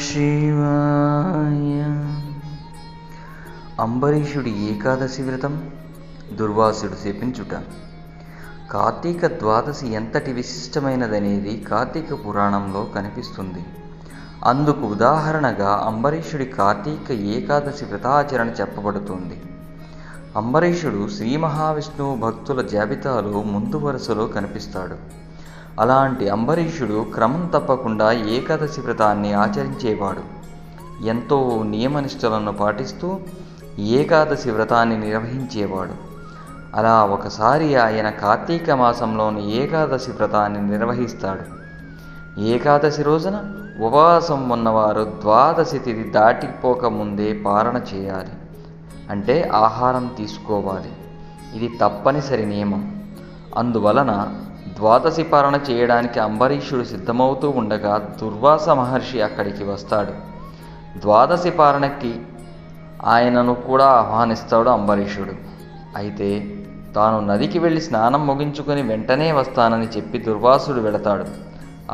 శివాయ. అంబరీషుడి ఏకాదశి వ్రతం దుర్వాసుడు శపించుట. కార్తీక ద్వాదశి ఎంతటి విశిష్టమైనదనేది కార్తీక పురాణంలో కనిపిస్తుంది. అందుకు ఉదాహరణగా అంబరీషుడి కార్తీక ఏకాదశి వ్రతాచరణ చెప్పబడుతుంది. అంబరీషుడు శ్రీ మహావిష్ణువు భక్తుల జాబితాలో ముందు వరుసలో కనిపిస్తాడు. అలాంటి అంబరీషుడు క్రమం తప్పకుండా ఏకాదశి వ్రతాన్ని ఆచరించేవాడు. ఎంతో నియమనిష్టలను పాటిస్తూ ఏకాదశి వ్రతాన్ని నిర్వహించేవాడు. అలా ఒకసారి ఆయన కార్తీక మాసంలోని ఏకాదశి వ్రతాన్ని నిర్వహిస్తాడు. ఏకాదశి రోజున ఉపవాసం ఉన్నవారు ద్వాదశి తిథి దాటిపోకముందే పారణ చేయాలి, అంటే ఆహారం తీసుకోవాలి. ఇది తప్పనిసరి నియమం. అందువలన ద్వాదశి పారణ చేయడానికి అంబరీషుడు సిద్ధమవుతూ ఉండగా దుర్వాస మహర్షి అక్కడికి వస్తాడు. ద్వాదశి పారణకి ఆయనను కూడా ఆహ్వానిస్తాడు అంబరీషుడు. అయితే తాను నదికి వెళ్ళి స్నానం ముగించుకొని వెంటనే వస్తానని చెప్పి దుర్వాసుడు వెళతాడు.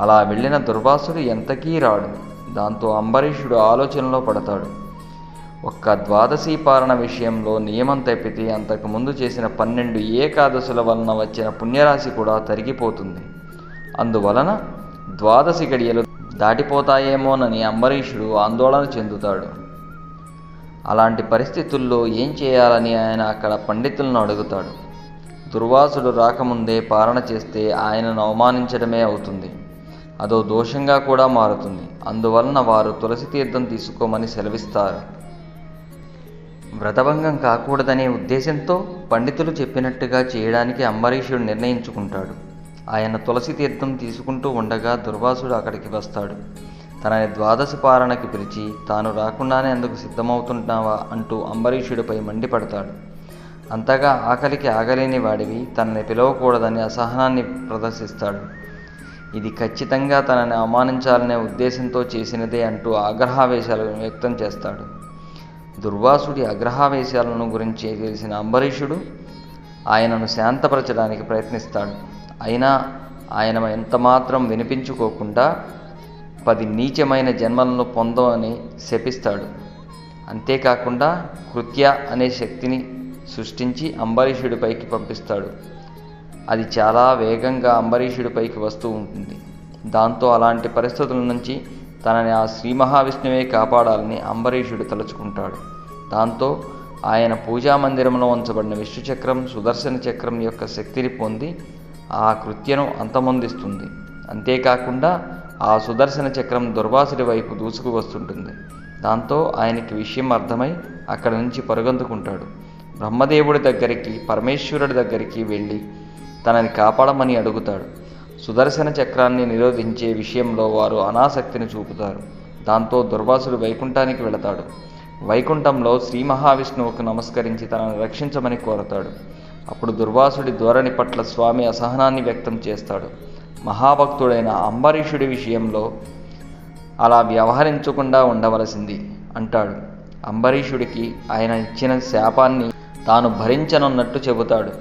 అలా వెళ్ళిన దుర్వాసుడు ఎంతకీ రాడు. దాంతో అంబరీషుడు ఆలోచనలో పడతాడు. ఒక్క ద్వాదశి పారణ విషయంలో నియమం తప్పితే అంతకుముందు చేసిన 12 ఏకాదశుల వలన వచ్చిన పుణ్యరాశి కూడా తరిగిపోతుంది. అందువలన ద్వాదశి గడియలు దాటిపోతాయేమోనని అంబరీషుడు ఆందోళన చెందుతాడు. అలాంటి పరిస్థితుల్లో ఏం చేయాలని ఆయన అక్కడ పండితులను అడుగుతాడు. దుర్వాసుడు రాకముందే పారణ చేస్తే ఆయనను అవమానించడమే అవుతుంది. అదో దోషంగా కూడా మారుతుంది. అందువలన వారు తులసి తీర్థం తీసుకోమని సెలవిస్తారు. వ్రతభంగం కాకూడదనే ఉద్దేశంతో పండితులు చెప్పినట్టుగా చేయడానికి అంబరీషుడు నిర్ణయించుకుంటాడు. ఆయన తులసి తీర్థం తీసుకుంటూ ఉండగా దుర్వాసుడు అక్కడికి వస్తాడు. తనని ద్వాదశి పారణకి పిలిచి తాను రాకుండానే అందుకు సిద్ధమవుతుంటావా అంటూ అంబరీషుడిపై మండిపడతాడు. అంతగా ఆకలికి ఆగలేని వాడివి తనని పిలవకూడదని అసహనాన్ని ప్రదర్శిస్తాడు. ఇది ఖచ్చితంగా తనని అవమానించాలనే ఉద్దేశంతో చేసినదే అంటూ ఆగ్రహావేశాలను వ్యక్తం చేస్తాడు. దుర్వాసుడి అగ్రహావేశాలను గురించి తెలిసిన అంబరీషుడు ఆయనను శాంతపరచడానికి ప్రయత్నిస్తాడు. అయినా ఆయన ఎంతమాత్రం వినిపించుకోకుండా 10 నీచమైన జన్మలను పొందమని శపిస్తాడు. అంతేకాకుండా కృత్య అనే శక్తిని సృష్టించి అంబరీషుడిపైకి పంపిస్తాడు. అది చాలా వేగంగా అంబరీషుడిపైకి వస్తూ ఉంటుంది. దాంతో అలాంటి పరిస్థితుల నుంచి తనని ఆ శ్రీ మహావిష్ణువే కాపాడాలని అంబరీషుడు తలుచుకుంటాడు. దాంతో ఆయన పూజామందిరంలో ఉంచబడిన విష్ణుచక్రం సుదర్శన చక్రం యొక్క శక్తిని పొంది ఆ కృత్యను అంతమొందిస్తుంది. అంతేకాకుండా ఆ సుదర్శన చక్రం దుర్వాసుడి వైపు దూసుకు వస్తుంటుంది. దాంతో ఆయనకి విషయం అర్థమై అక్కడి నుంచి పరుగందుకుంటాడు. బ్రహ్మదేవుడి దగ్గరికి పరమేశ్వరుడి దగ్గరికి వెళ్ళి తనని కాపాడమని అడుగుతాడు. సుదర్శన చక్రాన్ని నిరోధించే విషయంలో వారు అనాసక్తిని చూపుతారు. దాంతో దుర్వాసుడు వైకుంఠానికి వెళతాడు. వైకుంఠంలో శ్రీ మహావిష్ణువుకు నమస్కరించి తనను రక్షించమని కోరతాడు. అప్పుడు దుర్వాసుడి ధోరణి పట్ల స్వామి అసహనాన్ని వ్యక్తం చేస్తాడు. మహాభక్తుడైన అంబరీషుడి విషయంలో అలా వ్యవహరించకుండా ఉండవలసింది అంటాడు. అంబరీషుడికి ఆయన ఇచ్చిన శాపాన్ని తాను భరించనున్నట్టు చెబుతాడు.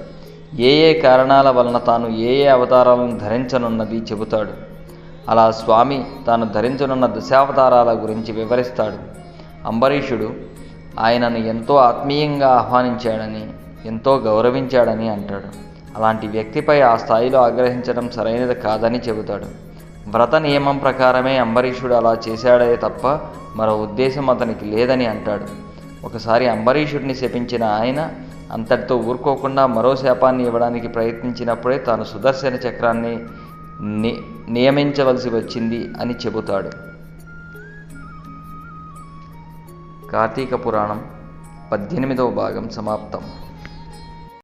ఏ కారణాల వలన తాను ఏ అవతారాలను ధరించనున్నది చెబుతాడు. అలా స్వామి తాను ధరించనున్న దశావతారాల గురించి వివరిస్తాడు. అంబరీషుడు ఆయనను ఎంతో ఆత్మీయంగా ఆహ్వానించాడని ఎంతో గౌరవించాడని అంటాడు. అలాంటి వ్యక్తిపై ఆ స్థాయిలో ఆగ్రహించడం సరైనది కాదని చెబుతాడు. వ్రత నియమం ప్రకారమే అంబరీషుడు అలా చేశాడే తప్ప మరో ఉద్దేశం అతనికి లేదని అంటాడు. ఒకసారి అంబరీషుడిని శపించిన ఆయన అంతటితో ఊరుకోకుండా మరో శాపాన్ని ఇవ్వడానికి ప్రయత్నించినప్పుడే తాను సుదర్శన చక్రాన్ని నియమించవలసి వచ్చింది అని చెబుతాడు. కార్తీక పురాణం 18వ భాగం సమాప్తం.